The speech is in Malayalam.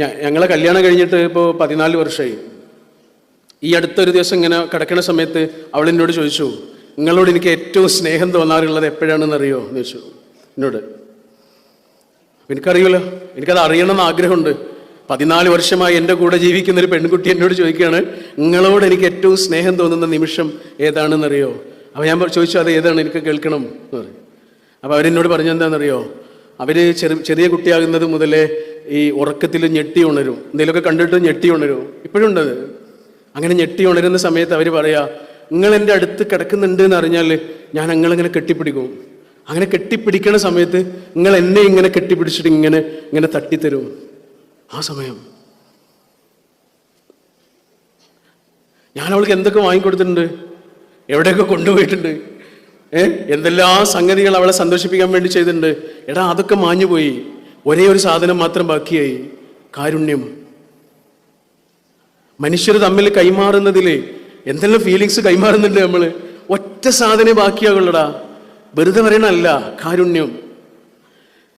ഞങ്ങളെ കല്യാണം കഴിഞ്ഞിട്ട് ഇപ്പോൾ 14 വർഷമായി. ഈ അടുത്തൊരു ദിവസം ഇങ്ങനെ കിടക്കുന്ന സമയത്ത് അവൾ എന്നോട് ചോദിച്ചു, നിങ്ങളോട് എനിക്ക് ഏറ്റവും സ്നേഹം തോന്നാറുള്ളത് എപ്പോഴാണെന്ന് അറിയോ എന്ന് ചോദിച്ചു എന്നോട്. എനിക്കറിയില്ല, എനിക്കത് അറിയണമെന്ന് ആഗ്രഹമുണ്ട്. 14 വർഷമായി എൻ്റെ കൂടെ ജീവിക്കുന്നൊരു പെൺകുട്ടി എന്നോട് ചോദിക്കുകയാണ്, നിങ്ങളോട് എനിക്ക് ഏറ്റവും സ്നേഹം തോന്നുന്ന നിമിഷം ഏതാണെന്നറിയോ? അപ്പോൾ ഞാൻ ചോദിച്ചു, അത് ഏതാണ്, എനിക്ക് കേൾക്കണം എന്ന് പറയും. അപ്പോൾ അവരെന്നോട് പറഞ്ഞെന്താണെന്നറിയോ? അവർ ചെറിയ കുട്ടിയാകുന്നത് മുതലേ ഈ ഉറക്കത്തിൽ ഞെട്ടി ഉണരും, എന്തെങ്കിലുമൊക്കെ കണ്ടിട്ട് ഞെട്ടി ഉണരും. ഇപ്പോഴും ഉണ്ടത്. അങ്ങനെ ഞെട്ടി ഉണരുന്ന സമയത്ത് അവർ പറയാ, നിങ്ങൾ എൻ്റെ അടുത്ത് കിടക്കുന്നുണ്ട് എന്ന് അറിഞ്ഞാൽ ഞാൻ നിങ്ങളിങ്ങനെ കെട്ടിപ്പിടിക്കും. അങ്ങനെ കെട്ടിപ്പിടിക്കണ സമയത്ത് നിങ്ങൾ എന്നെ ഇങ്ങനെ കെട്ടിപ്പിടിച്ചിട്ട് ഇങ്ങനെ ഇങ്ങനെ തട്ടിത്തരും. ആ സമയം ഞാൻ അവൾക്ക് എന്തൊക്കെ വാങ്ങിക്കൊടുത്തിട്ടുണ്ട്, എവിടെയൊക്കെ കൊണ്ടുപോയിട്ടുണ്ട്, എന്തെല്ലാം സംഗതികൾ അവളെ സന്തോഷിപ്പിക്കാൻ വേണ്ടി ചെയ്തിട്ടുണ്ട്. എടാ, അതൊക്കെ മാഞ്ഞുപോയി. ഒരേ ഒരു സാധനം മാത്രം ബാക്കിയായി, കാരുണ്യം. മനുഷ്യർ തമ്മിൽ കൈമാറുന്നതിൽ എന്തെല്ലാം ഫീലിങ്സ് കൈമാറുന്നുണ്ട് നമ്മൾ. ഒറ്റ സാധനം ബാക്കിയാകുള്ളടാ. വെറുതെ പറയണല്ല, കാരുണ്യം.